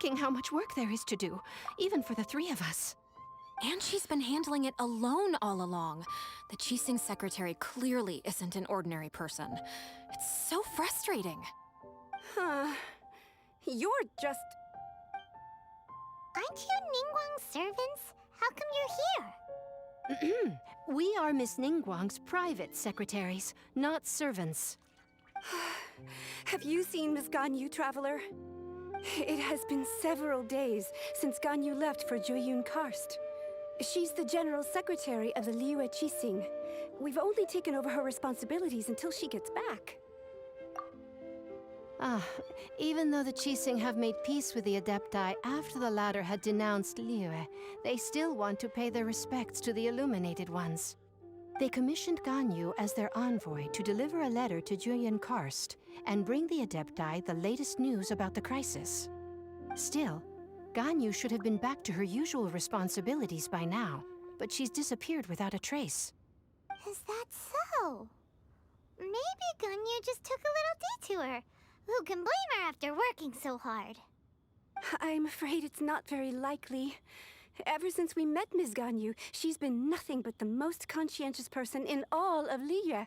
shocking how much work there is to do, even for the three of us. And she's been handling it alone all along. The Qixing secretary clearly isn't an ordinary person. It's so frustrating. Huh. You're just... Aren't you Ningguang's servants? How come you're here? We are Miss Ningguang's private secretaries, not servants. Have you seen Miss Ganyu, Traveler? It has been several days since Ganyu left for Jueyun Karst. She's the general secretary of the Liyue Qixing. We've only taken over her responsibilities until she gets back. Even though the Qixing have made peace with the Adepti after the latter had denounced Liyue, they still want to pay their respects to the Illuminated Ones. They commissioned Ganyu as their envoy to deliver a letter to Jueyun Karst and bring the Adepti the latest news about the crisis. Still, Ganyu should have been back to her usual responsibilities by now, but she's disappeared without a trace. Is that so? Maybe Ganyu just took a little detour. Who can blame her after working so hard? I'm afraid it's not very likely. Ever since we met Ms. Ganyu, she's been nothing but the most conscientious person in all of Liyue.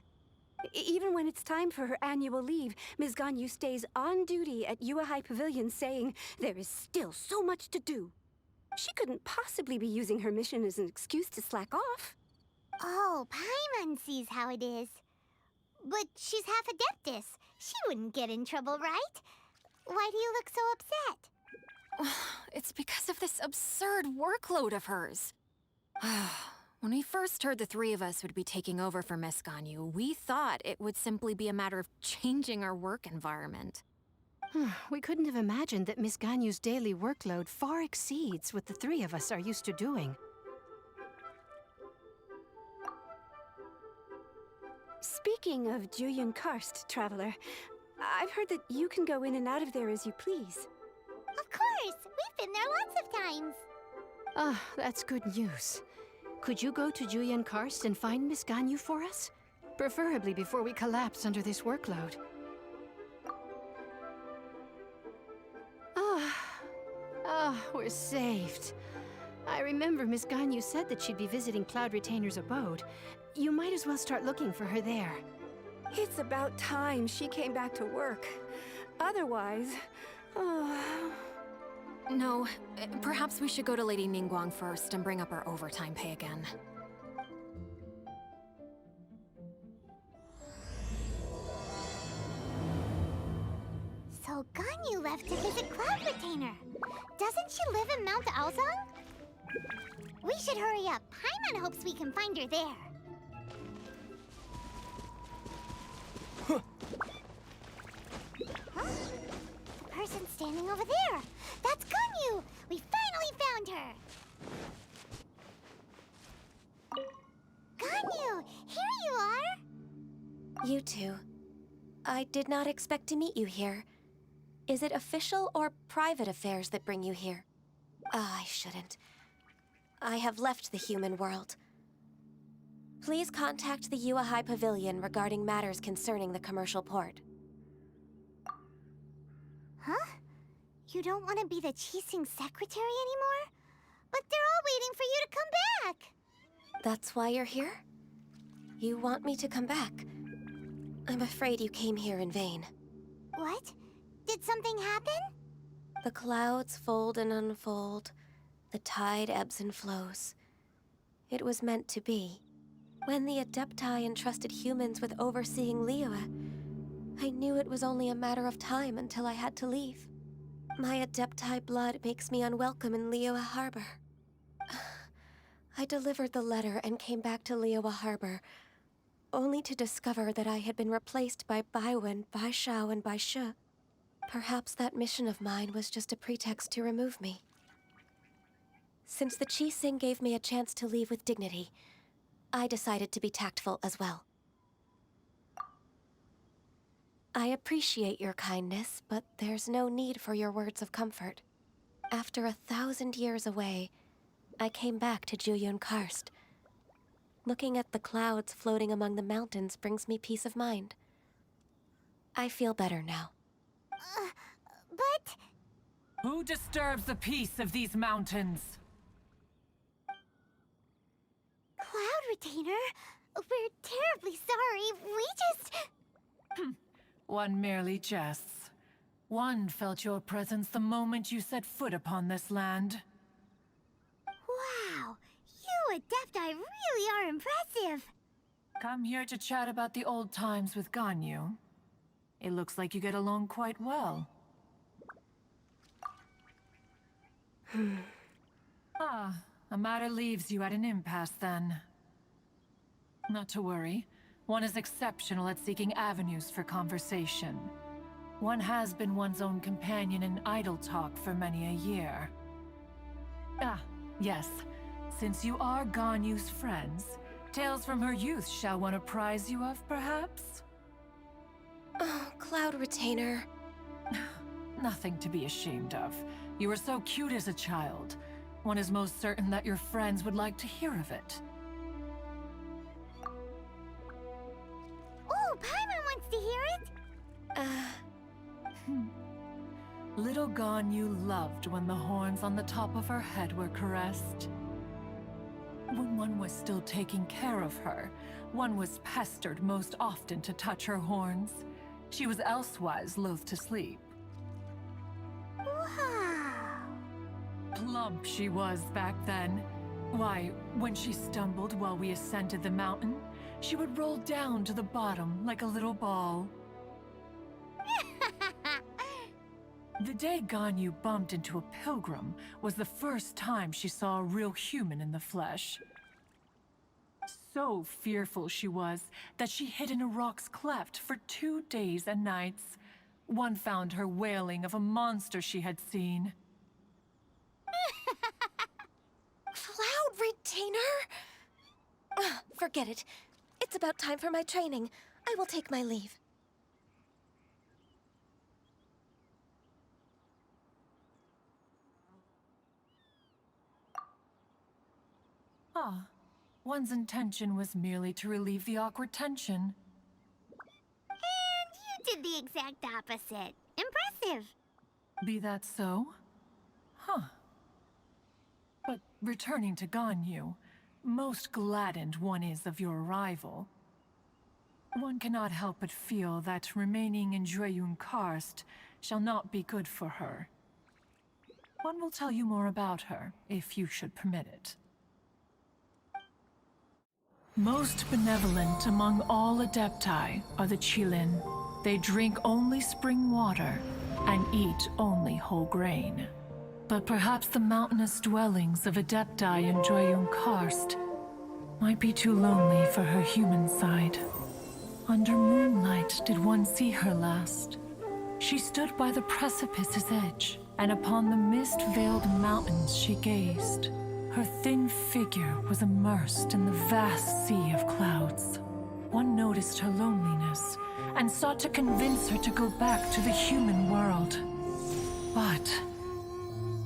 Even when it's time for her annual leave, Ms. Ganyu stays on duty at Yue High Pavilion saying there is still so much to do. She couldn't possibly be using her mission as an excuse to slack off. Oh, Paimon sees how it is. But she's half Adeptus. She wouldn't get in trouble, right? Why do you look so upset? It's because of this absurd workload of hers. When we first heard the three of us would be taking over for Miss Ganyu, we thought it would simply be a matter of changing our work environment. We couldn't have imagined that Miss Ganyu's daily workload far exceeds what the three of us are used to doing. Speaking of Jueyun Karst, Traveler, I've heard that you can go in and out of there as you please. Of course! We've been there lots of times. That's good news. Could you go to Jueyun Karst and find Miss Ganyu for us? Preferably before we collapse under this workload. We're saved. I remember Miss Ganyu said that she'd be visiting Cloud Retainer's abode. You might as well start looking for her there. It's about time she came back to work. Otherwise... No, perhaps we should go to Lady Ningguang first and bring up our overtime pay again. So Ganyu left to visit Cloud Retainer. Doesn't she live in Mount Aozang? We should hurry up. Paimon hopes we can find her there. Huh? The person standing over there. That's Ganyu! We finally found her! Ganyu! Here you are! You two. I did not expect to meet you here. Is it official or private affairs that bring you here? I shouldn't. I have left the human world. Please contact the Yue High Pavilion regarding matters concerning the commercial port. Huh? You don't want to be the Qixing secretary anymore? But they're all waiting for you to come back! That's why you're here? You want me to come back? I'm afraid you came here in vain. What? Did something happen? The clouds fold and unfold. The tide ebbs and flows. It was meant to be. When the Adepti entrusted humans with overseeing Liyue, I knew it was only a matter of time until I had to leave. My Adepti blood makes me unwelcome in Liyue Harbor. I delivered the letter and came back to Liyue Harbor, only to discover that I had been replaced by Baiwen, Baishao, and Baishe. Perhaps that mission of mine was just a pretext to remove me. Since the Qixing gave me a chance to leave with dignity, I decided to be tactful as well. I appreciate your kindness, but there's no need for your words of comfort. After 1,000 years away, I came back to Jueyun Karst. Looking at the clouds floating among the mountains brings me peace of mind. I feel better now. But... Who disturbs the peace of these mountains? Cloud Retainer, we're terribly sorry. We just... One merely jests. One felt your presence the moment you set foot upon this land. Wow, you Adepti really are impressive. Come here to chat about the old times with Ganyu. It looks like you get along quite well. A matter leaves you at an impasse then. Not to worry. One is exceptional at seeking avenues for conversation. One has been one's own companion in idle talk for many a year. Yes. Since you are Ganyu's friends, tales from her youth shall one apprise you of, perhaps? Oh, Cloud Retainer. Nothing to be ashamed of. You were so cute as a child. One is most certain that your friends would like to hear of it. Oh, Paimon wants to hear it. Little Ganyu loved when the horns on the top of her head were caressed. When one was still taking care of her, one was pestered most often to touch her horns. She was elsewise loath to sleep. Wow. Plump she was back then. Why, when she stumbled while we ascended the mountain, she would roll down to the bottom like a little ball. The day Ganyu bumped into a pilgrim was the first time she saw a real human in the flesh. So fearful she was that she hid in a rock's cleft for 2 days and nights. One found her wailing of a monster she had seen. Cloud Retainer? Forget it. It's about time for my training. I will take my leave. One's intention was merely to relieve the awkward tension. And you did the exact opposite. Impressive. Be that so? But returning to Ganyu, most gladdened one is of your arrival. One cannot help but feel that remaining in Jueyun Karst shall not be good for her. One will tell you more about her, if you should permit it. Most benevolent among all Adepti are the Qilin. They drink only spring water and eat only whole grain. But perhaps the mountainous dwellings of Adepti in Jueyun Karst might be too lonely for her human side. Under moonlight did one see her last. She stood by the precipice's edge, and upon the mist-veiled mountains she gazed. Her thin figure was immersed in the vast sea of clouds. One noticed her loneliness and sought to convince her to go back to the human world. But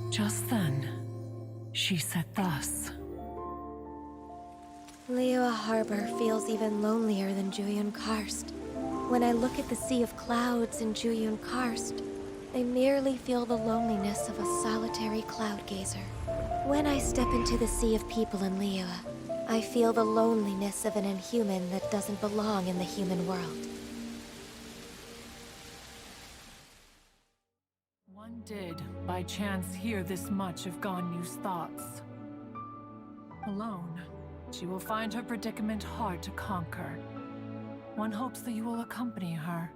just then, she said thus. Liyue Harbor feels even lonelier than Jueyun Karst. When I look at the sea of clouds in Jueyun Karst, I merely feel the loneliness of a solitary cloud gazer. When I step into the sea of people in Liyue, I feel the loneliness of an inhuman that doesn't belong in the human world. One did, by chance, hear this much of Ganyu's thoughts. Alone, she will find her predicament hard to conquer. One hopes that you will accompany her.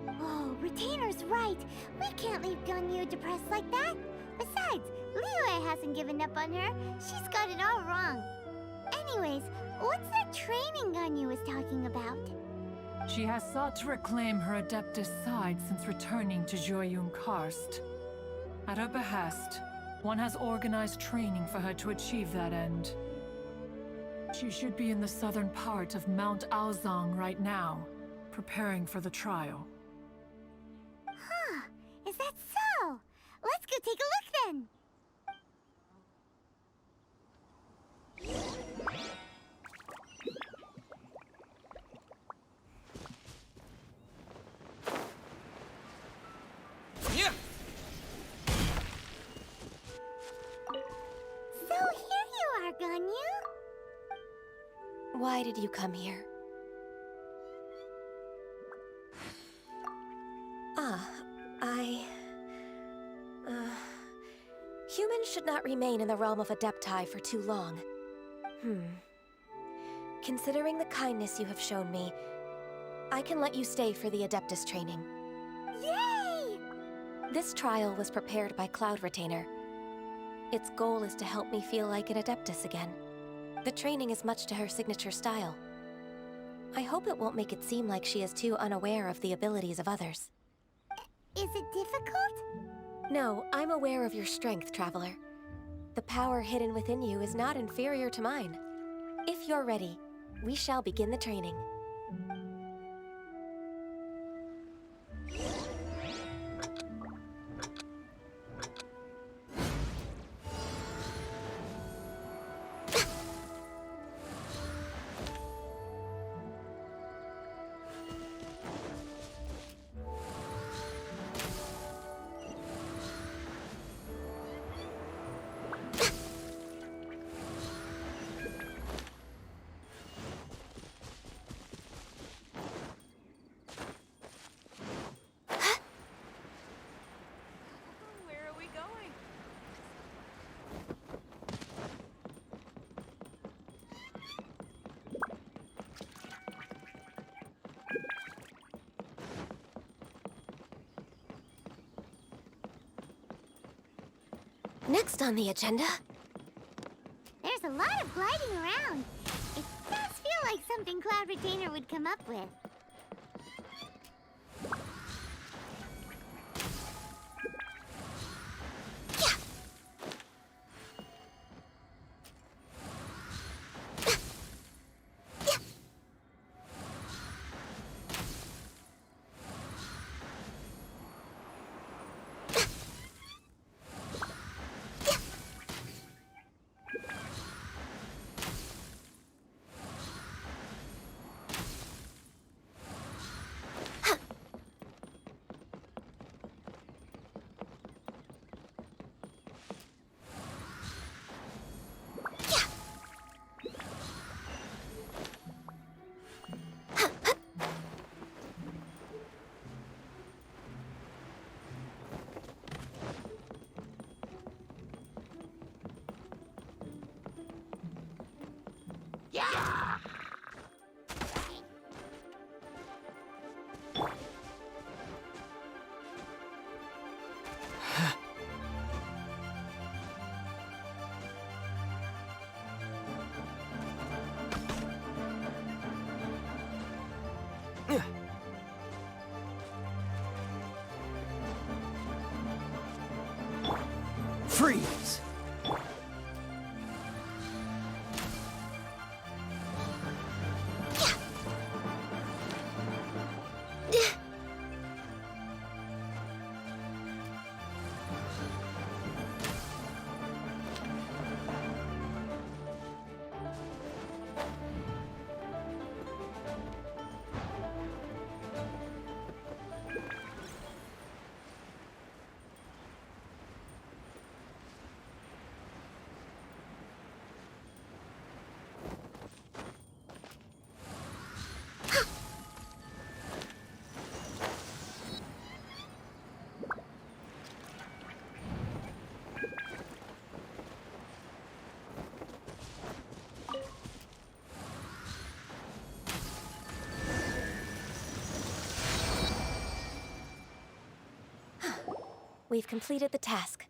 Oh, Retainer's right. We can't leave Ganyu depressed like that. Besides, Liyue hasn't given up on her. She's got it all wrong. Anyways, what's that training Ganyu was talking about? She has sought to reclaim her Adeptus side since returning to Jueyun Karst. At her behest, one has organized training for her to achieve that end. She should be in the southern part of Mount Aozang right now, preparing for the trial. Huh, is that so? Let's go take a look then! Why did you come here? Humans should not remain in the realm of Adepti for too long. Considering the kindness you have shown me, I can let you stay for the Adeptus training. Yay! This trial was prepared by Cloud Retainer. Its goal is to help me feel like an Adeptus again. The training is much to her signature style. I hope it won't make it seem like she is too unaware of the abilities of others. Is it difficult? No, I'm aware of your strength, Traveler. The power hidden within you is not inferior to mine. If you're ready, we shall begin the training. Next on the agenda... There's a lot of gliding around. It does feel like something Cloud Retainer would come up with. Freeze! We've completed the task.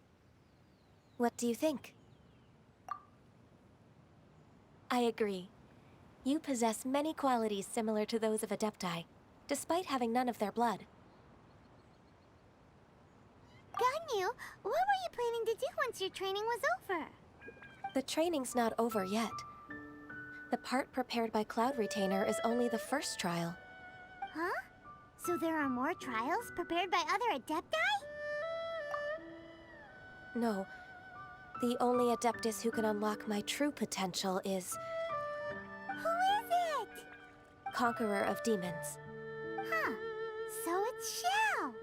What do you think? I agree. You possess many qualities similar to those of Adepti, despite having none of their blood. Ganyu, what were you planning to do once your training was over? The training's not over yet. The part prepared by Cloud Retainer is only the first trial. Huh? So there are more trials prepared by other Adepti? No. The only Adeptus who can unlock my true potential is... Who is it? Conqueror of Demons. Huh. So it's Shao.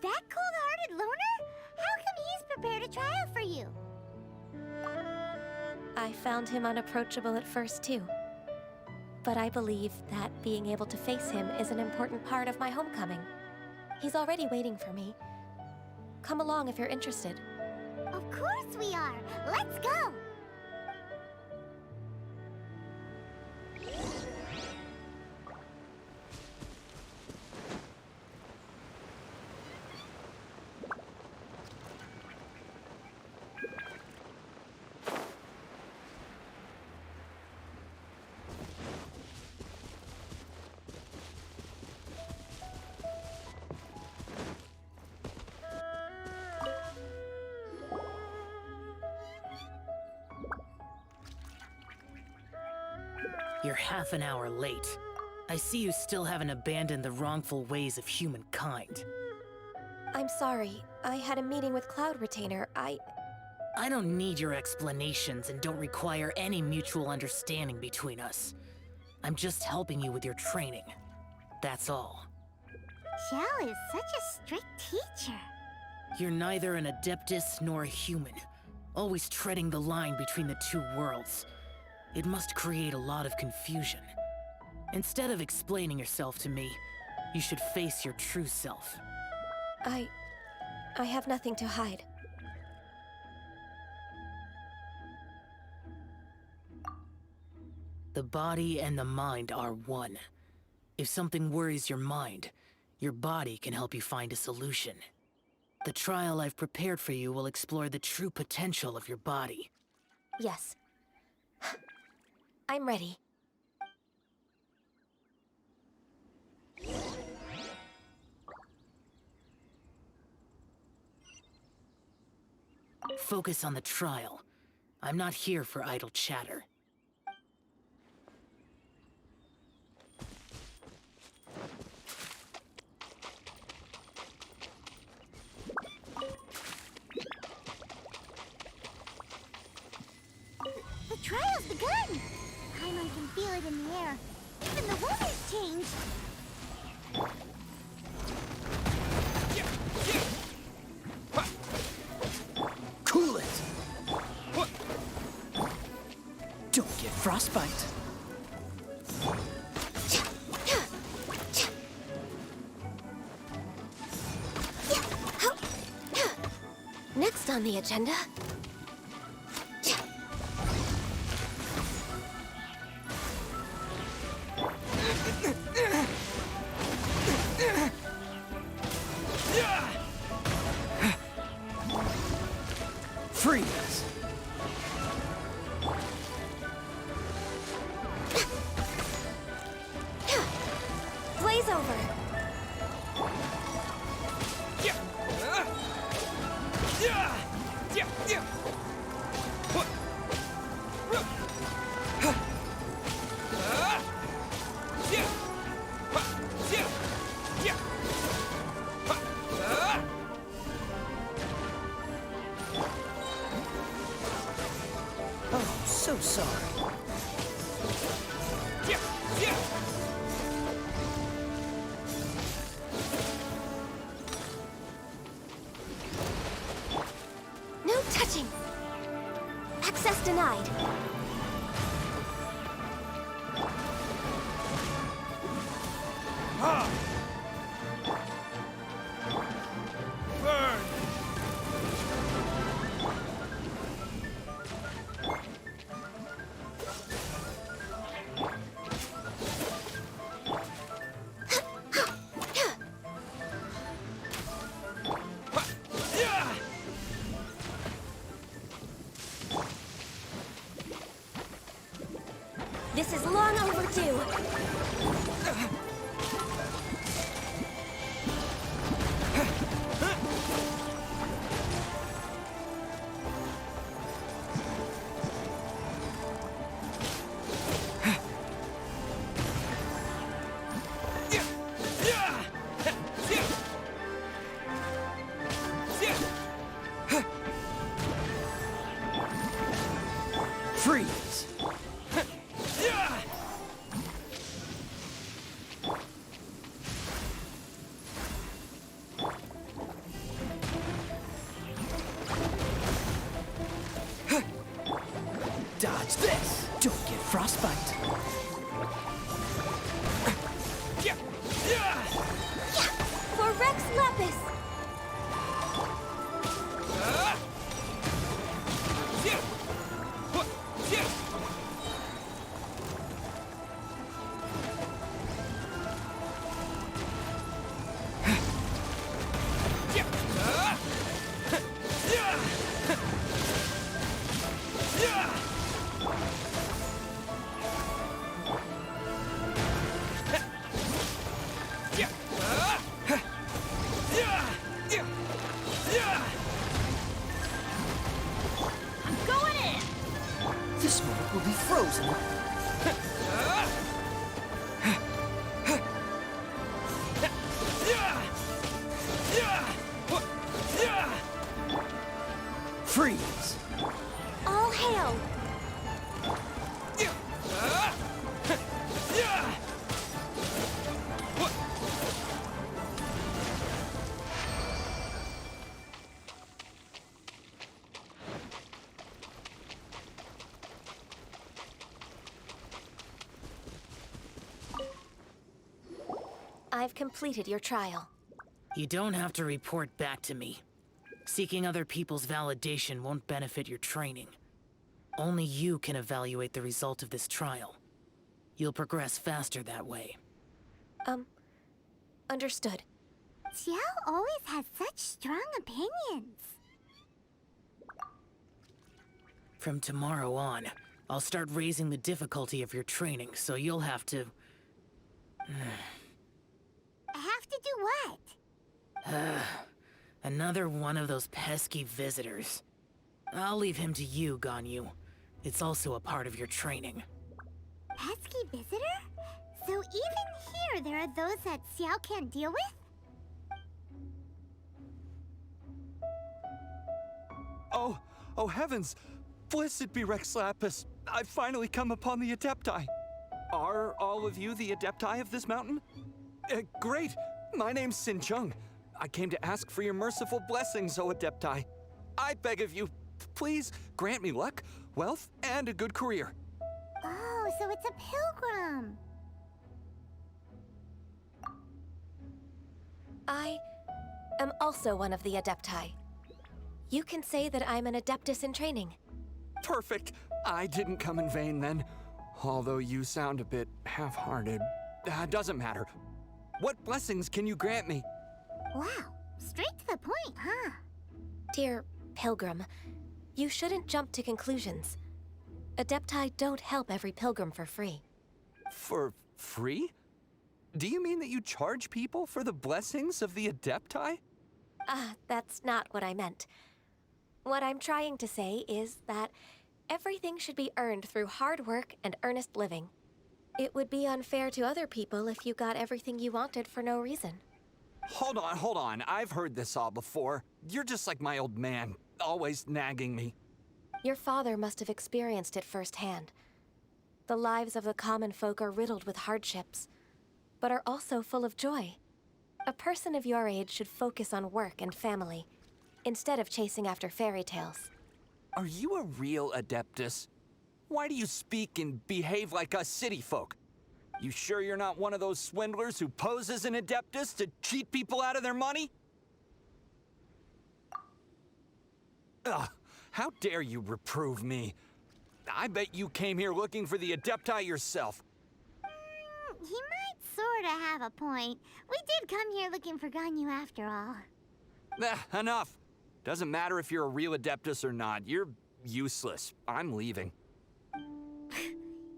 That cold-hearted loner? How come he's prepared a trial for you? I found him unapproachable at first, too. But I believe that being able to face him is an important part of my homecoming. He's already waiting for me. Come along if you're interested. Of course we are. Let's go. You're half an hour late. I see you still haven't abandoned the wrongful ways of humankind. I'm sorry. I had a meeting with Cloud Retainer. I don't need your explanations and don't require any mutual understanding between us. I'm just helping you with your training. That's all. Xiao is such a strict teacher. You're neither an Adeptus nor a human, always treading the line between the two worlds. It must create a lot of confusion. Instead of explaining yourself to me, you should face your true self. I have nothing to hide. The body and the mind are one. If something worries your mind, your body can help you find a solution. The trial I've prepared for you will explore the true potential of your body. Yes. I'm ready. Focus on the trial. I'm not here for idle chatter. The trial's begun! Paimon can feel it in the air. Even the weather's changed. Cool it! Don't get frostbite. Next on the agenda. Freeze! Blaze over. Oh, so sorry. No touching. Access denied. Burn! This is long overdue. Freeze! I've completed your trial. You don't have to report back to me. Seeking other people's validation won't benefit your training. Only you can evaluate the result of this trial. You'll progress faster that way. Understood. Xiao always has such strong opinions. From tomorrow on, I'll start raising the difficulty of your training, so you'll have to... Have to do what? Another one of those pesky visitors. I'll leave him to you, Ganyu. It's also a part of your training. Pesky visitor? So even here there are those that Xiao can't deal with? Oh heavens! Blessed be Rex Lapis! I've finally come upon the Adepti. Are all of you the Adepti of this mountain? Great! My name's Sin Chung. I came to ask for your merciful blessings, O Adepti. I beg of you, please grant me luck, wealth, and a good career. Oh, so it's a pilgrim. I am also one of the Adepti. You can say that I'm an Adeptus in training. Perfect. I didn't come in vain then. Although you sound a bit half-hearted. Doesn't matter. What blessings can you grant me? Wow, straight to the point, huh? Dear Pilgrim, you shouldn't jump to conclusions. Adepti don't help every pilgrim for free. For free? Do you mean that you charge people for the blessings of the Adepti? That's not what I meant. What I'm trying to say is that everything should be earned through hard work and earnest living. It would be unfair to other people if you got everything you wanted for no reason. Hold on. I've heard this all before. You're just like my old man, always nagging me. Your father must have experienced it firsthand. The lives of the common folk are riddled with hardships, but are also full of joy. A person of your age should focus on work and family, instead of chasing after fairy tales. Are you a real Adeptus? Why do you speak and behave like us city folk? You sure you're not one of those swindlers who pose as an Adeptus to cheat people out of their money? Ugh, how dare you reprove me? I bet you came here looking for the Adepti yourself. He might sorta have a point. We did come here looking for Ganyu after all. Enough. Doesn't matter if you're a real Adeptus or not. You're useless. I'm leaving.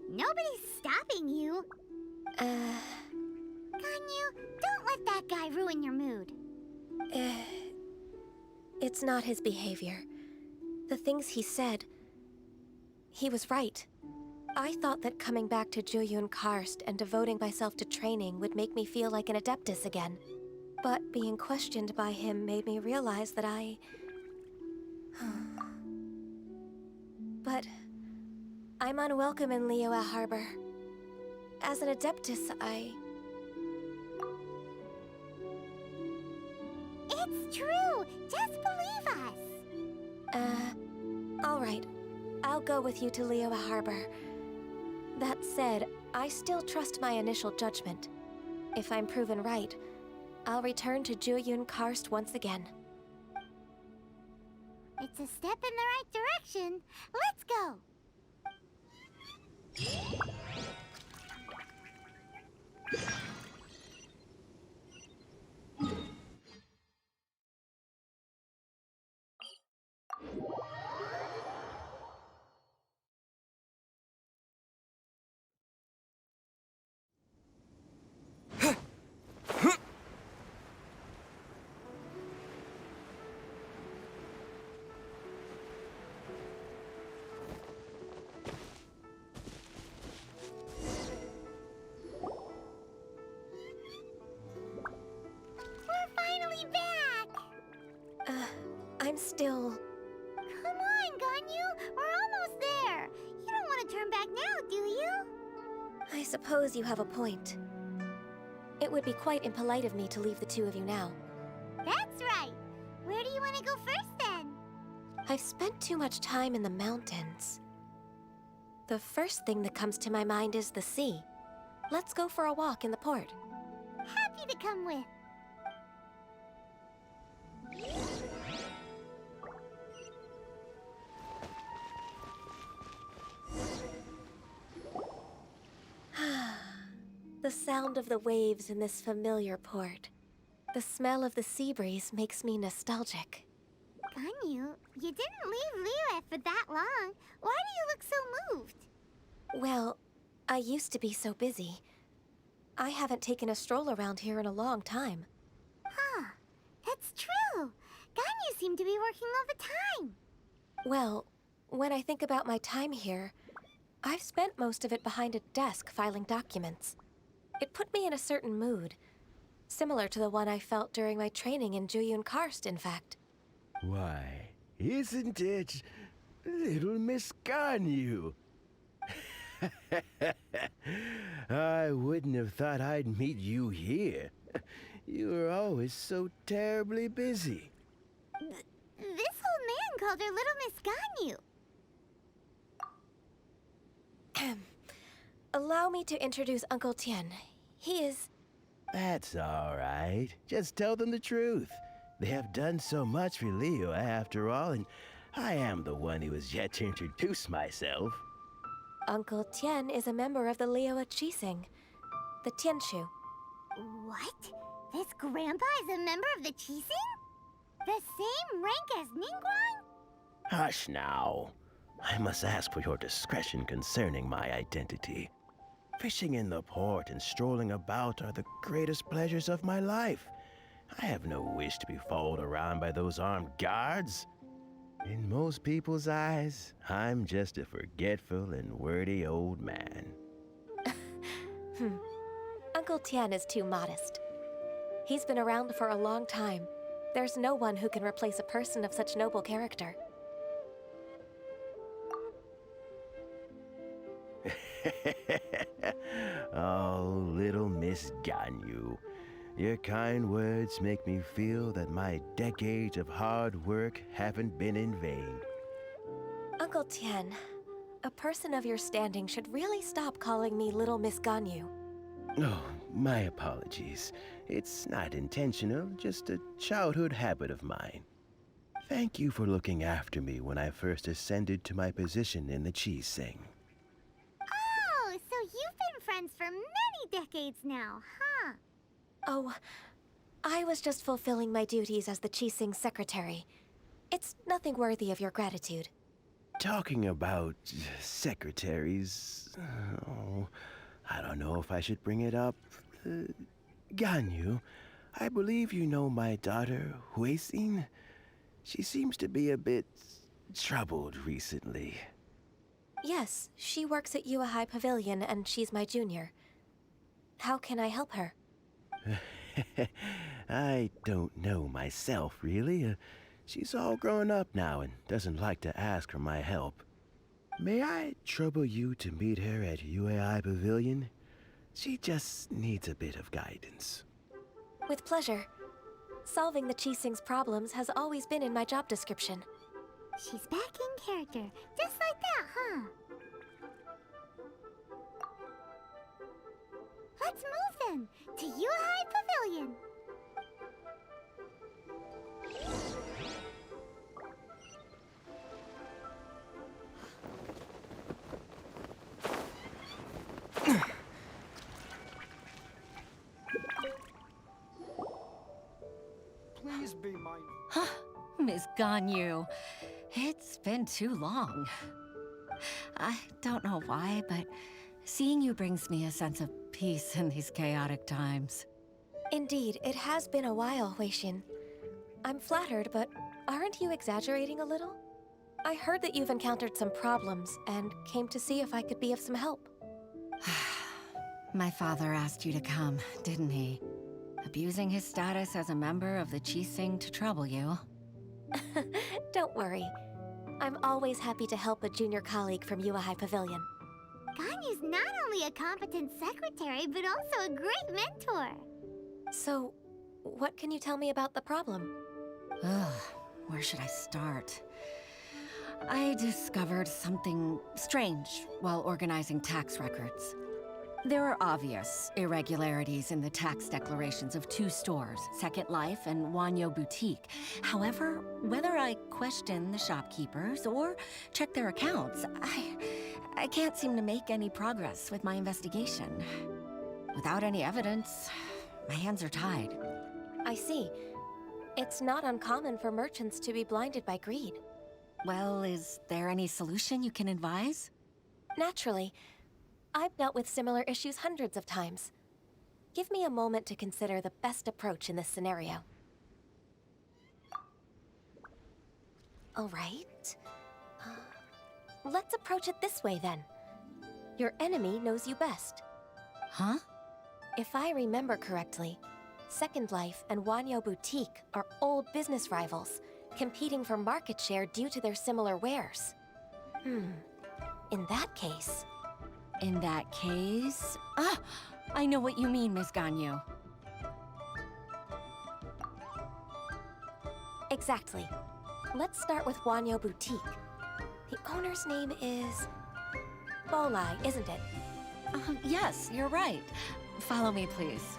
Nobody's stopping you. Ganyu, don't let that guy ruin your mood. It's not his behavior. The things he said, he was right. I thought that coming back to Jueyun Karst and devoting myself to training would make me feel like an Adeptus again. But being questioned by him made me realize that But I'm unwelcome in Liyue Harbor. As an Adeptus, It's true! Just believe us! All right. I'll go with you to Liyue Harbor. That said, I still trust my initial judgment. If I'm proven right, I'll return to Jueyun Karst once again. It's a step in the right direction. Let's go! I'm still... Come on, Ganyu! We're almost there! You don't want to turn back now, do you? I suppose you have a point. It would be quite impolite of me to leave the two of you now. That's right! Where do you want to go first, then? I've spent too much time in the mountains. The first thing that comes to my mind is the sea. Let's go for a walk in the port. Happy happy to come with. The sound of the waves in this familiar port. The smell of the sea breeze makes me nostalgic. Ganyu, you didn't leave Liyue for that long. Why do you look so moved? Well, I used to be so busy. I haven't taken a stroll around here in a long time. Huh, that's true. Ganyu seemed to be working all the time. Well, when I think about my time here, I've spent most of it behind a desk filing documents. It put me in a certain mood, similar to the one I felt during my training in Juyun Karst, in fact. Why, isn't it little Miss Ganyu? I wouldn't have thought I'd meet you here. You were always so terribly busy. This old man called her Little Miss Ganyu. Allow me to introduce Uncle Tian. He is... That's all right. Just tell them the truth. They have done so much for Liyue after all, and I am the one who has yet to introduce myself. Uncle Tian is a member of the Liyue Qixing, the Tianshu. What? This grandpa is a member of the Qixing? The same rank as Ningguang? Hush now. I must ask for your discretion concerning my identity. Fishing in the port and strolling about are the greatest pleasures of my life. I have no wish to be followed around by those armed guards. In most people's eyes, I'm just a forgetful and wordy old man. Uncle Tian is too modest. He's been around for a long time. There's no one who can replace a person of such noble character. Oh, little Miss Ganyu. Your kind words make me feel that my decades of hard work haven't been in vain. Uncle Tian, a person of your standing should really stop calling me Little Miss Ganyu. Oh, my apologies. It's not intentional, just a childhood habit of mine. Thank you for looking after me when I first ascended to my position in the Qixing. Oh, so you've been friends for many decades now, huh? Oh, I was just fulfilling my duties as the Qixing secretary. It's nothing worthy of your gratitude. Talking about secretaries... Oh, I don't know if I should bring it up. Ganyu, I believe you know my daughter, Huixin. She seems to be a bit troubled recently. Yes, she works at Yua High Pavilion and she's my junior. How can I help her? I don't know myself, really. She's all grown up now and doesn't like to ask for my help. May I trouble you to meet her at UAI Pavilion? She just needs a bit of guidance. With pleasure. Solving the Qixing's problems has always been in my job description. She's back in character, just like that, huh? Let's move then, to Yuhai Pavilion. Please be my... Miss Ganyu, it's been too long. I don't know why, but seeing you brings me a sense of peace in these chaotic times. Indeed, it has been a while, Huixin. I'm flattered, but aren't you exaggerating a little? I heard that you've encountered some problems and came to see if I could be of some help. My father asked you to come, didn't he? Abusing his status as a member of the Qixing to trouble you. Don't worry. I'm always happy to help a junior colleague from Yua High Pavilion. Ganyu's not only a competent secretary, but also a great mentor. So, what can you tell me about the problem? Ugh, where should I start? I discovered something strange while organizing tax records. There are obvious irregularities in the tax declarations of two stores, Second Life and Wanyo Boutique. However, whether I question the shopkeepers or check their accounts, I can't seem to make any progress with my investigation. Without any evidence, my hands are tied. I see. It's not uncommon for merchants to be blinded by greed. Well, is there any solution you can advise? Naturally. I've dealt with similar issues hundreds of times. Give me a moment to consider the best approach in this scenario. All right. Let's approach it this way, then. Your enemy knows you best. Huh? If I remember correctly, Second Life and Wanyo Boutique are old business rivals, competing for market share due to their similar wares. In that case... In that case... Ah! I know what you mean, Miss Ganyu. Exactly. Let's start with Wanyo Boutique. The owner's name is... Bolai, isn't it? Yes, you're right. Follow me, please.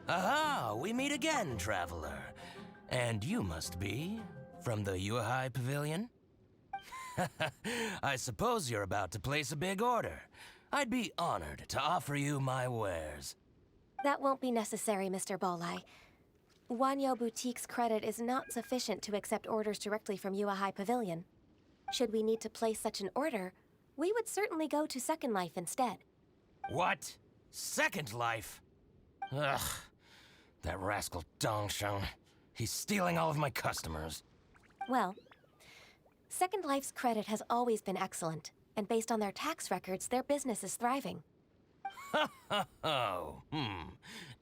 Aha! We meet again, traveler. And you must be from the Yuhai Pavilion? I suppose you're about to place a big order. I'd be honored to offer you my wares. That won't be necessary, Mr. Bolai. Wanyo Boutique's credit is not sufficient to accept orders directly from Yuhai Pavilion. Should we need to place such an order, we would certainly go to Second Life instead. What? Second Life? Ugh. That rascal Dongsheng. He's stealing all of my customers. Well, Second Life's credit has always been excellent, and based on their tax records, their business is thriving.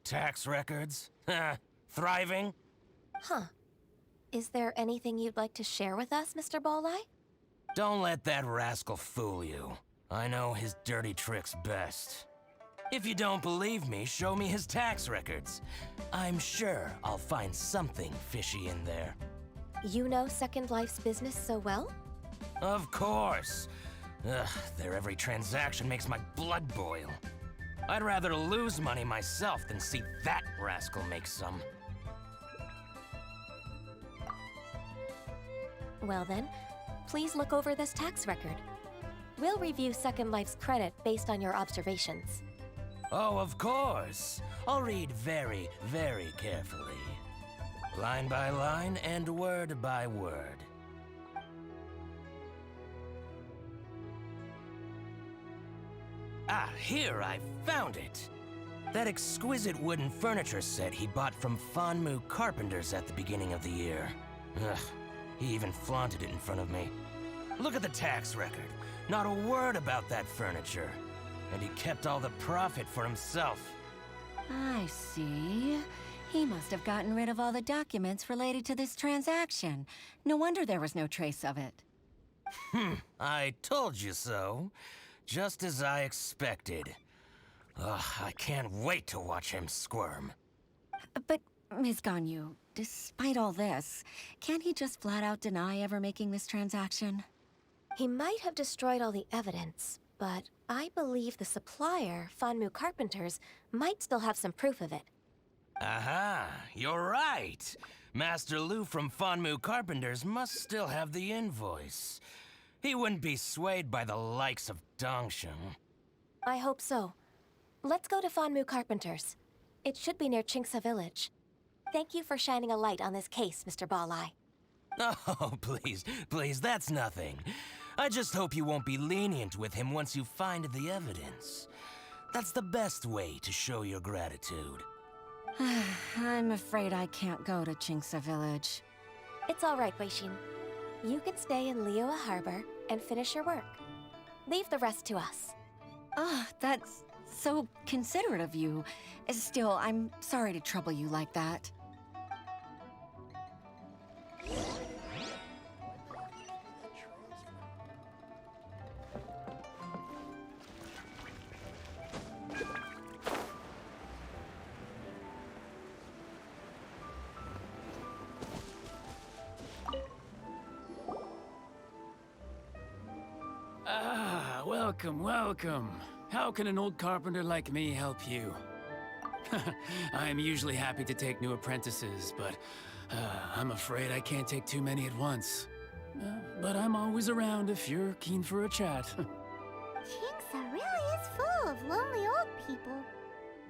Tax records? Thriving? Huh. Is there anything you'd like to share with us, Mr. Bolai? Don't let that rascal fool you. I know his dirty tricks best. If you don't believe me, show me his tax records. I'm sure I'll find something fishy in there. You know Second Life's business so well? Of course. Ugh, their every transaction makes my blood boil. I'd rather lose money myself than see that rascal make some. Well then, please look over this tax record. We'll review Second Life's credit based on your observations. Oh, of course. I'll read very, very carefully. Line by line and word by word. Ah, here, I found it. That exquisite wooden furniture set he bought from Fanmu Carpenters at the beginning of the year. Ugh, he even flaunted it in front of me. Look at the tax record. Not a word about that furniture. And he kept all the profit for himself. I see. He must have gotten rid of all the documents related to this transaction. No wonder there was no trace of it. I told you so. Just as I expected. Ugh, I can't wait to watch him squirm. But, Ms. Ganyu, despite all this, can't he just flat out deny ever making this transaction? He might have destroyed all the evidence, but I believe the supplier, Fanmu Carpenters, might still have some proof of it. Aha, you're right. Master Lu from Fanmu Carpenters must still have the invoice. He wouldn't be swayed by the likes of Dongsheng. I hope so. Let's go to Fanmu Carpenters. It should be near Chingsa Village. Thank you for shining a light on this case, Mr. Bolai. Oh, please, that's nothing. I just hope you won't be lenient with him once you find the evidence. That's the best way to show your gratitude. I'm afraid I can't go to Chingsa Village. It's all right, Weishin. You can stay in Liyue Harbor and finish your work. Leave the rest to us. Ah, that's so considerate of you. Still, I'm sorry to trouble you like that. Welcome, welcome. How can an old carpenter like me help you? I'm usually happy to take new apprentices, but I'm afraid I can't take too many at once. But I'm always around if you're keen for a chat. Kingsa really is full of lonely old people.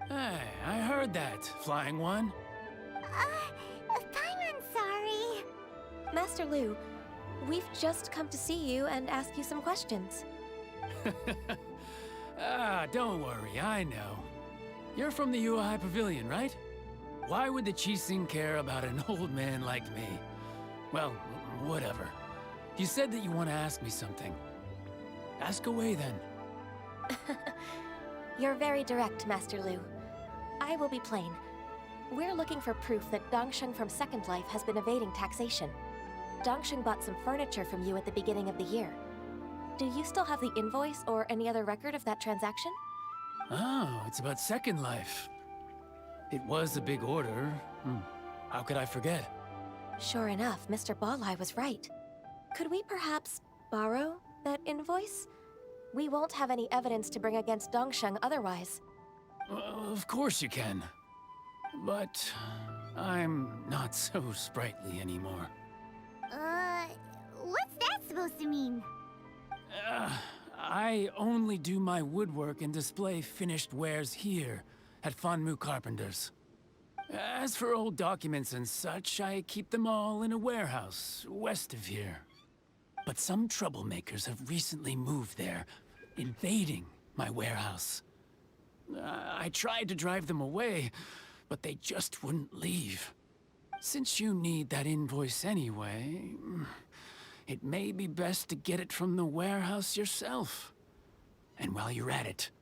Hey, I heard that, Flying One. Paimon's sorry. Master Lu, we've just come to see you and ask you some questions. Don't worry, I know. You're from the Yuehai Pavilion, right? Why would the Qixing care about an old man like me? Well, whatever. You said that you want to ask me something. Ask away, then. You're very direct, Master Lu. I will be plain. We're looking for proof that Dongsheng from Second Life has been evading taxation. Dongsheng bought some furniture from you at the beginning of the year. Do you still have the invoice or any other record of that transaction? Oh, it's about Second Life. It was a big order. How could I forget? Sure enough, Mr. Balai was right. Could we perhaps borrow that invoice? We won't have any evidence to bring against Dongsheng otherwise. Of course you can. But I'm not so sprightly anymore. What's that supposed to mean? I only do my woodwork and display finished wares here at Fanmu Carpenters. As for old documents and such, I keep them all in a warehouse west of here. But some troublemakers have recently moved there, invading my warehouse. I tried to drive them away, but they just wouldn't leave. Since you need that invoice anyway, it may be best to get it from the warehouse yourself. And while you're at it,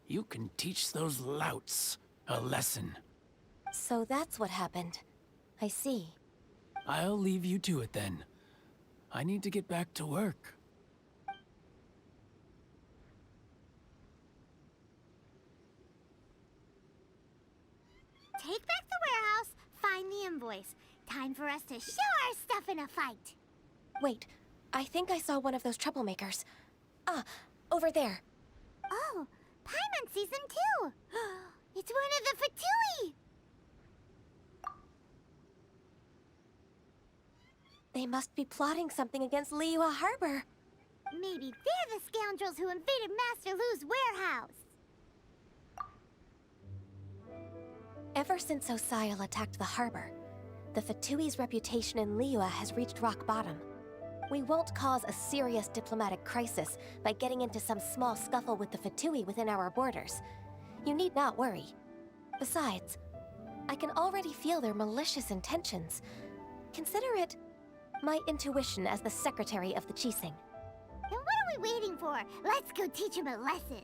you can teach those louts a lesson. So that's what happened. I see. I'll leave you to it then. I need to get back to work. Take back the warehouse, find the invoice. Time for us to show our stuff in a fight. Wait, I think I saw one of those troublemakers. Ah, over there. Oh, Paimon sees them too. It's one of the Fatui. They must be plotting something against Liyue Harbor. Maybe they're the scoundrels who invaded Master Lu's warehouse. Ever since Osial attacked the harbor, the Fatui's reputation in Liyue has reached rock bottom. We won't cause a serious diplomatic crisis by getting into some small scuffle with the Fatui within our borders. You need not worry. Besides, I can already feel their malicious intentions. Consider it my intuition as the secretary of the Qixing. Then what are we waiting for? Let's go teach him a lesson.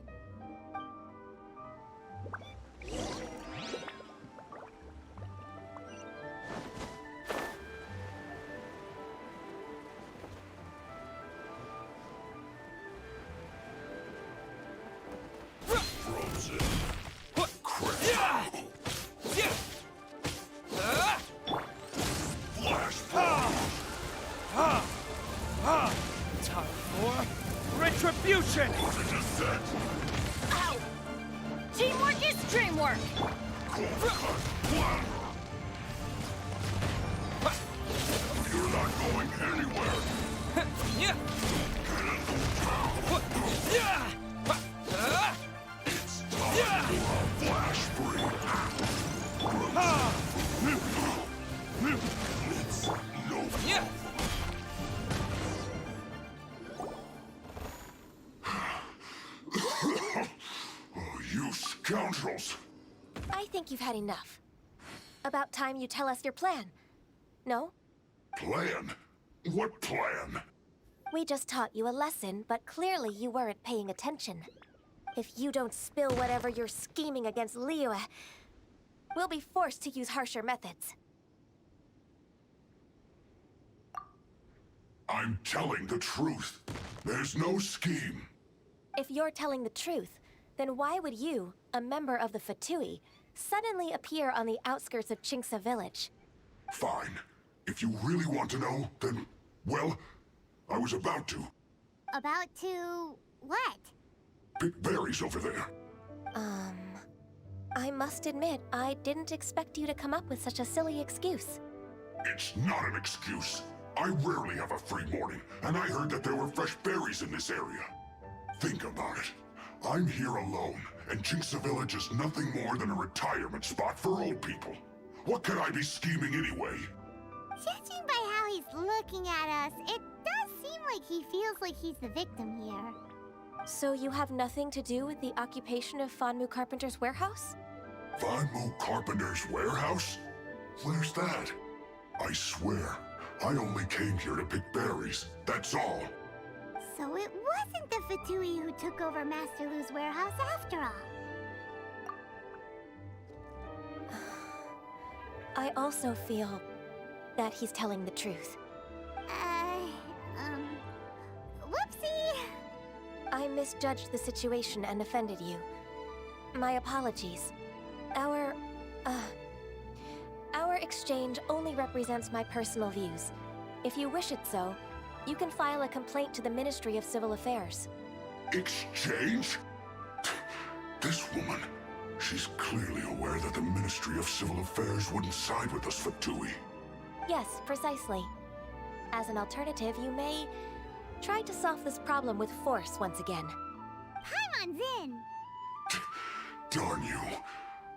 Time for retribution! Ow! Teamwork is dreamwork! You're not going anywhere. It's time for a flash break. It's no You scoundrels! I think you've had enough. About time you tell us your plan. No? Plan? What plan? We just taught you a lesson, but clearly you weren't paying attention. If you don't spill whatever you're scheming against Liyue, we'll be forced to use harsher methods. I'm telling the truth. There's no scheme. If you're telling the truth, then why would you, a member of the Fatui, suddenly appear on the outskirts of Qingsa village? Fine. If you really want to know, then, well, I was about to. About to what? Pick berries over there. I must admit, I didn't expect you to come up with such a silly excuse. It's not an excuse. I rarely have a free morning, and I heard that there were fresh berries in this area. Think about it. I'm here alone, and Jinxa Village is nothing more than a retirement spot for old people. What could I be scheming anyway? Judging by how he's looking at us, it does seem like he feels like he's the victim here. So you have nothing to do with the occupation of Fanmu Carpenter's warehouse? Fanmu Carpenter's warehouse? Where's that? I swear, I only came here to pick berries, that's all. So it wasn't the Fatui who took over Master Lu's warehouse after all. I also feel that he's telling the truth. Whoopsie! I misjudged the situation and offended you. My apologies. Our exchange only represents my personal views. If you wish it so, you can file a complaint to the Ministry of Civil Affairs. Exchange? This woman, she's clearly aware that the Ministry of Civil Affairs wouldn't side with us, Fatui. Yes, precisely. As an alternative, you may try to solve this problem with force once again. Paimon's in! Darn you.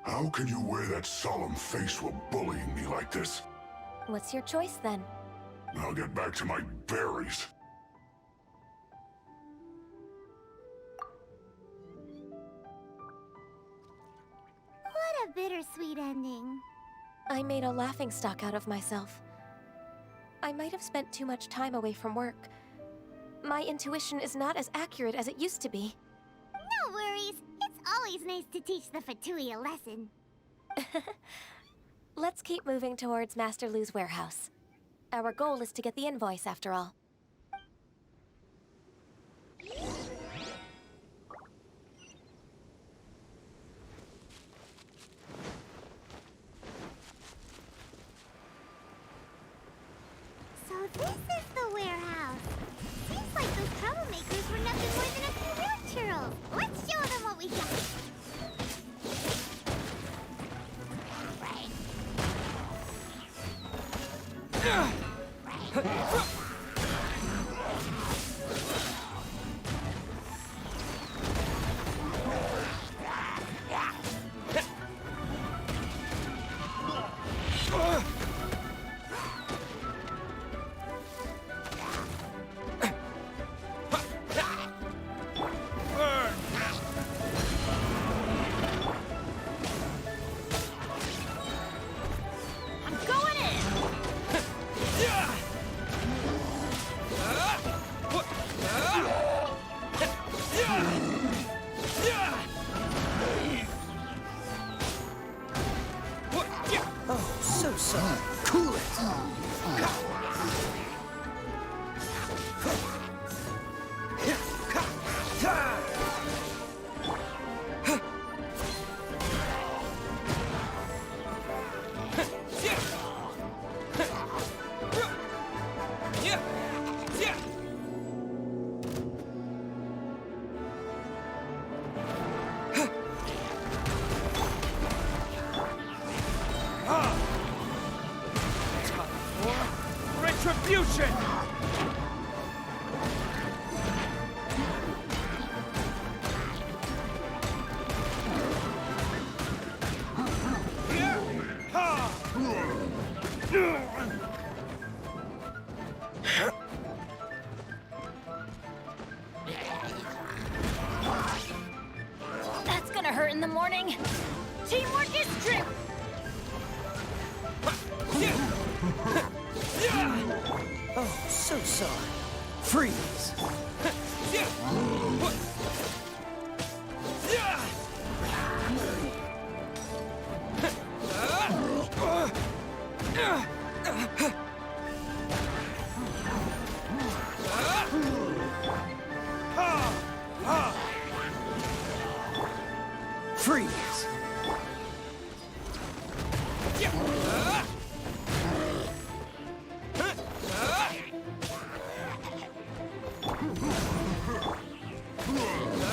How can you wear that solemn face while bullying me like this? What's your choice, then? I'll get back to my berries. What a bittersweet ending. I made a laughingstock out of myself. I might have spent too much time away from work. My intuition is not as accurate as it used to be. No worries. It's always nice to teach the Fatui a lesson. Let's keep moving towards Master Lu's warehouse. Our goal is to get the invoice, after all. So this is the warehouse. Seems like those troublemakers were nothing more than a few road churls. Let's show them what we got. Retribution! That's gonna hurt in the morning. Teamwork is true. Oh, so sorry. Freeze! Freeze!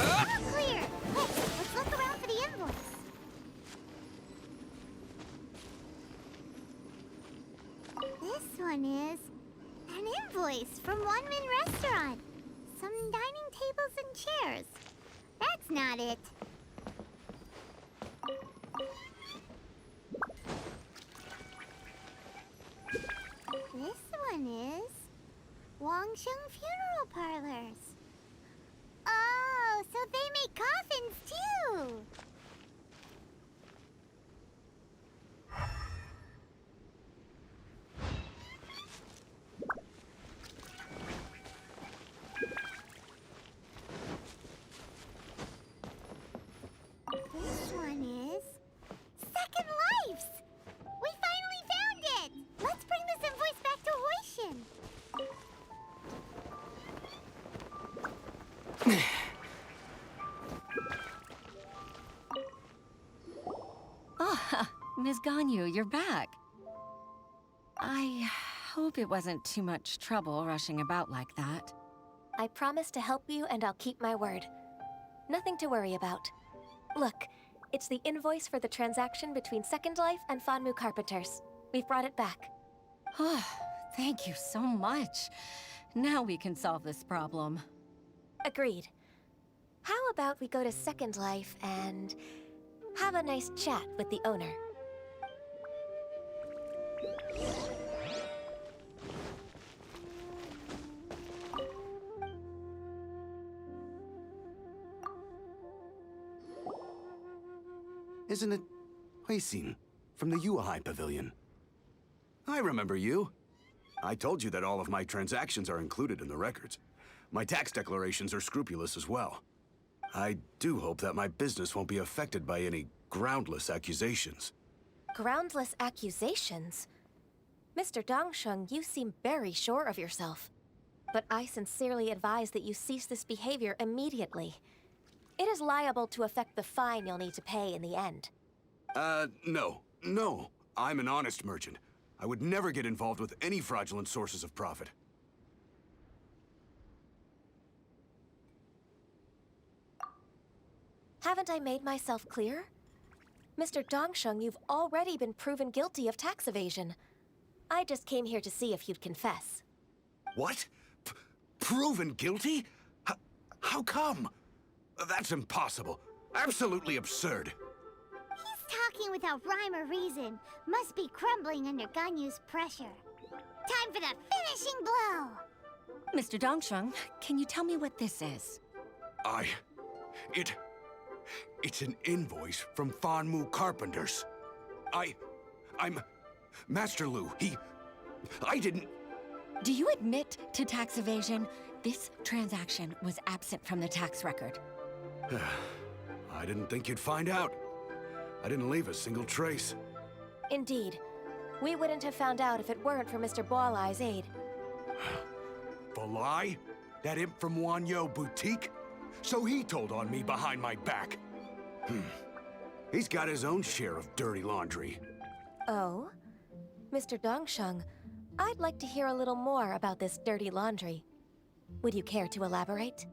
Luckily This one is an invoice from One Min Restaurant. Some dining tables and chairs. That's not it. This one is Wangsheng Funeral Parlors. Oh, so they make coffins too. This one is Second Lives. We finally found it. Let's bring this invoice back to Hoishin. Ah, Ms. Ganyu, you're back. I hope it wasn't too much trouble rushing about like that. I promise to help you and I'll keep my word. Nothing to worry about. Look, it's the invoice for the transaction between Second Life and Fanmu Carpenters. We've brought it back. Oh, thank you so much. Now we can solve this problem. Agreed. How about we go to Second Life and have a nice chat with the owner? Isn't it Huixin from the Yuehai Pavilion? I remember you. I told you that all of my transactions are included in the records. My tax declarations are scrupulous as well. I do hope that my business won't be affected by any groundless accusations. Groundless accusations? Mr. Dongsheng, you seem very sure of yourself. But I sincerely advise that you cease this behavior immediately. It is liable to affect the fine you'll need to pay in the end. No. No. I'm an honest merchant. I would never get involved with any fraudulent sources of profit. Haven't I made myself clear? Mr. Dongsheng, you've already been proven guilty of tax evasion. I just came here to see if you'd confess. What? Proven guilty? How come? That's impossible. Absolutely absurd. He's talking without rhyme or reason. Must be crumbling under Ganyu's pressure. Time for the finishing blow! Mr. Dongsheng, can you tell me what this is? It's an invoice from Fanmu Carpenters. I'm Master Lu. I didn't... Do you admit to tax evasion? This transaction was absent from the tax record. I didn't think you'd find out. I didn't leave a single trace. Indeed. We wouldn't have found out if it weren't for Mr. Boalai's aid. Balai? That imp from Wanyo Boutique? So he told on me behind my back. He's got his own share of dirty laundry. Oh? Mr. Dongsheng, I'd like to hear a little more about this dirty laundry. Would you care to elaborate?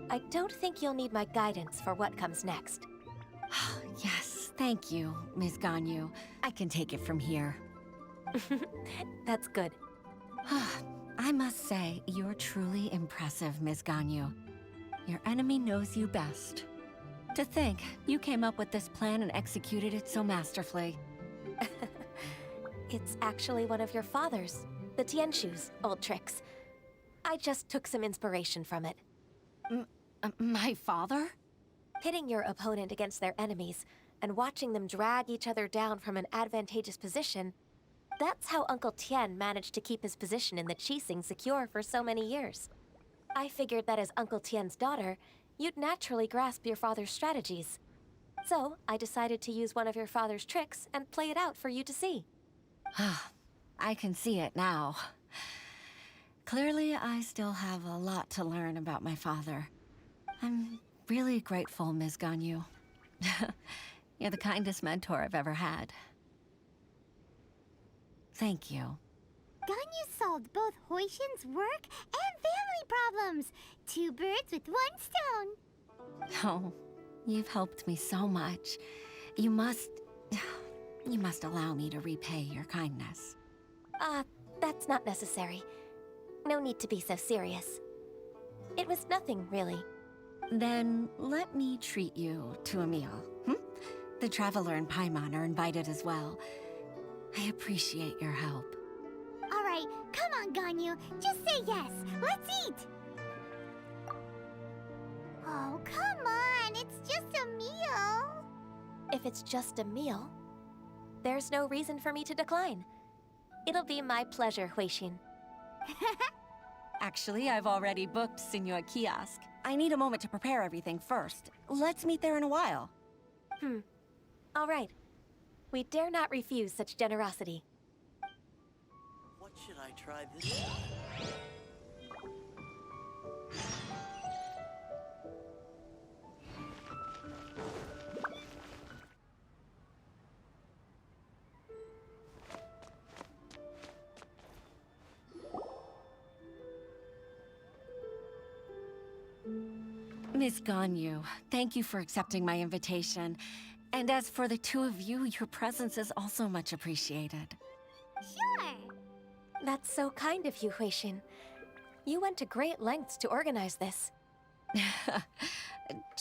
I don't think you'll need my guidance for what comes next. Yes, thank you, Ms. Ganyu. I can take it from here. That's good. I must say, you're truly impressive, Ms. Ganyu. Your enemy knows you best. To think, you came up with this plan and executed it so masterfully. It's actually one of your father's, the Tianshu's, old tricks. I just took some inspiration from it. My father? Pitting your opponent against their enemies and watching them drag each other down from an advantageous position, that's how Uncle Tian managed to keep his position in the Qixing secure for so many years. I figured that as Uncle Tian's daughter, you'd naturally grasp your father's strategies. So, I decided to use one of your father's tricks and play it out for you to see. I can see it now. Clearly, I still have a lot to learn about my father. I'm really grateful, Ms. Ganyu. You're the kindest mentor I've ever had. Thank you. Ganyu solved both Hoishin's work and family problems. 2 birds with 1 stone. Oh, you've helped me so much. You must... You must allow me to repay your kindness. That's not necessary. No need to be so serious. It was nothing, really. Then let me treat you to a meal, The Traveler and Paimon are invited as well. I appreciate your help. All right, come on, Ganyu. Just say yes. Let's eat. Oh, come on. It's just a meal. If it's just a meal, there's no reason for me to decline. It'll be my pleasure, Huixin. Actually, I've already booked Senor Kiosk. I need a moment to prepare everything first. Let's meet there in a while. All right. We dare not refuse such generosity. What should I try this time? Miss Ganyu, thank you for accepting my invitation. And as for the two of you, your presence is also much appreciated. Sure. That's so kind of you, Huixin. You went to great lengths to organize this.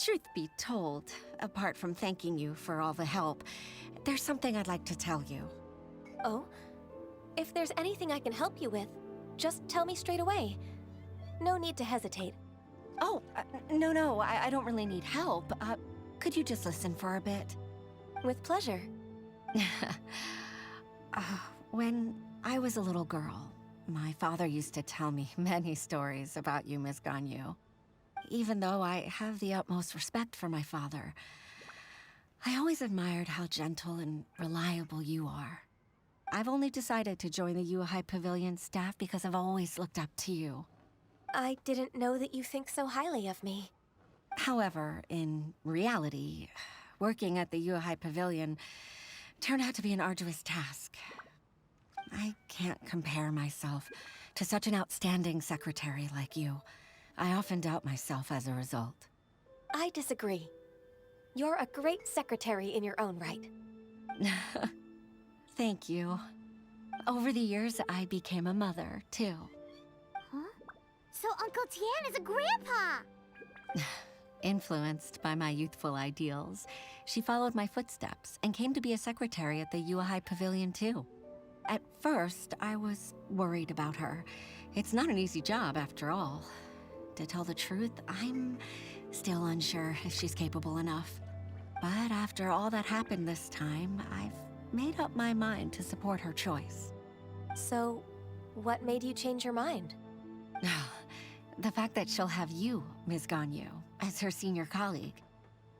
Truth be told, apart from thanking you for all the help, there's something I'd like to tell you. Oh? If there's anything I can help you with, just tell me straight away. No need to hesitate. Oh, no, I don't really need help. Could you just listen for a bit? With pleasure. When I was a little girl, my father used to tell me many stories about you, Miss Ganyu. Even though I have the utmost respect for my father, I always admired how gentle and reliable you are. I've only decided to join the Yuehai Pavilion staff because I've always looked up to you. I didn't know that you think so highly of me. However, in reality, working at the Yuehai Pavilion turned out to be an arduous task. I can't compare myself to such an outstanding secretary like you. I often doubt myself as a result. I disagree. You're a great secretary in your own right. Thank you. Over the years, I became a mother, too. So Uncle Tian is a grandpa! Influenced by my youthful ideals, she followed my footsteps and came to be a secretary at the Yuehai Pavilion too. At first, I was worried about her. It's not an easy job, after all. To tell the truth, I'm still unsure if she's capable enough. But after all that happened this time, I've made up my mind to support her choice. So, what made you change your mind? The fact that she'll have you, Ms. Ganyu, as her senior colleague.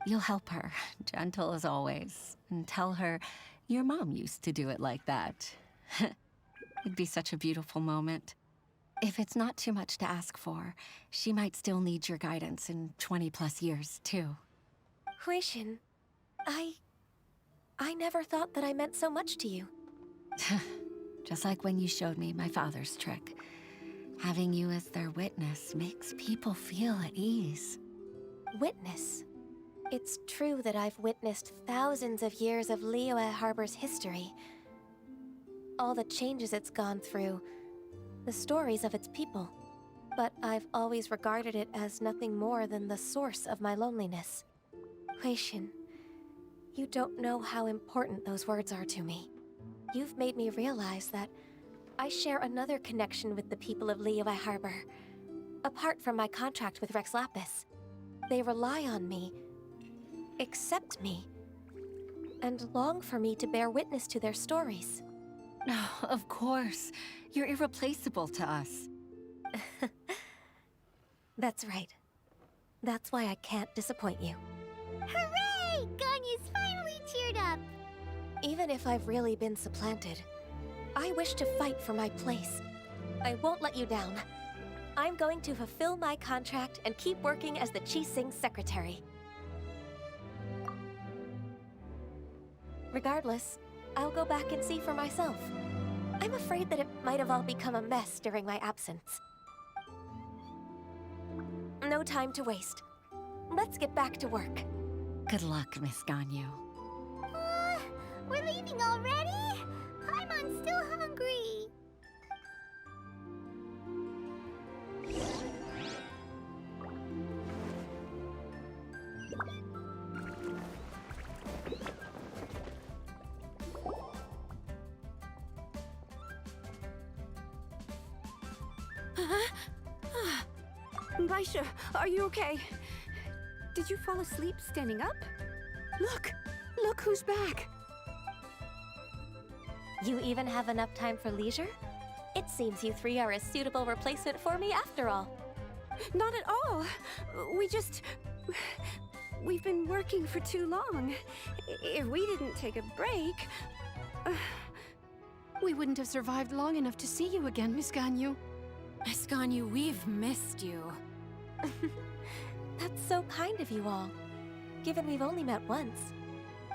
You'll help her, gentle as always, and tell her your mom used to do it like that. It'd be such a beautiful moment. If it's not too much to ask for, she might still need your guidance in 20+ years, too. Huixin, I never thought that I meant so much to you. Just like when you showed me my father's trick. Having you as their witness makes people feel at ease. Witness? It's true that I've witnessed thousands of years of Liyue Harbor's history. All the changes it's gone through, the stories of its people. But I've always regarded it as nothing more than the source of my loneliness. Huixin, you don't know how important those words are to me. You've made me realize that I share another connection with the people of Liyue Harbor. Apart from my contract with Rex Lapis, they rely on me, accept me, and long for me to bear witness to their stories. Oh, of course. You're irreplaceable to us. That's right. That's why I can't disappoint you. Hooray! Ganyu's finally cheered up! Even if I've really been supplanted, I wish to fight for my place. I won't let you down. I'm going to fulfill my contract and keep working as the Qixing secretary. Regardless, I'll go back and see for myself. I'm afraid that it might have all become a mess during my absence. No time to waste. Let's get back to work. Good luck, Miss Ganyu. We're leaving already? I'm still hungry. Baisha, are you okay? Did you fall asleep standing up? Look! Look who's back! You even have enough time for leisure? It seems you three are a suitable replacement for me after all. Not at all. We've been working for too long. If we didn't take a break... We wouldn't have survived long enough to see you again, Miss Ganyu. Miss Ganyu, we've missed you. That's so kind of you all, given we've only met once.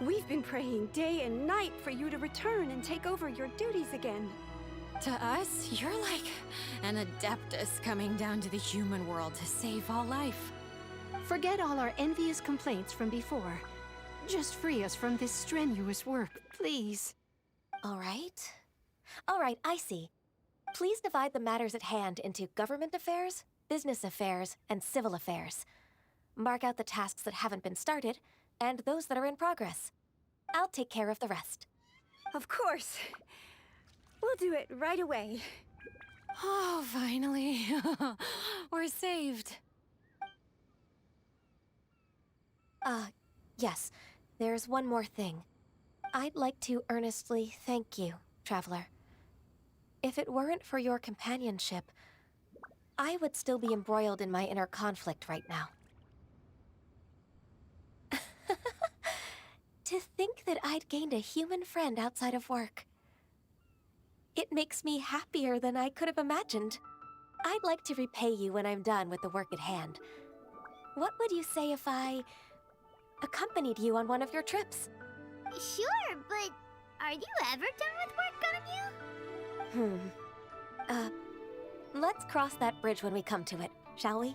We've been praying day and night for you to return and take over your duties again. To us, you're like an adeptus coming down to the human world to save all life. Forget all our envious complaints from before. Just free us from this strenuous work, please. All right, I see. Please divide the matters at hand into government affairs, business affairs, and civil affairs. Mark out the tasks that haven't been started, and those that are in progress. I'll take care of the rest. Of course. We'll do it right away. Oh, finally. We're saved. Yes. There's one more thing. I'd like to earnestly thank you, Traveler. If it weren't for your companionship, I would still be embroiled in my inner conflict right now. To think that I'd gained a human friend outside of work. It makes me happier than I could have imagined. I'd like to repay you when I'm done with the work at hand. What would you say if I accompanied you on one of your trips? Sure, but are you ever done with work, Ganyu? Let's cross that bridge when we come to it, shall we?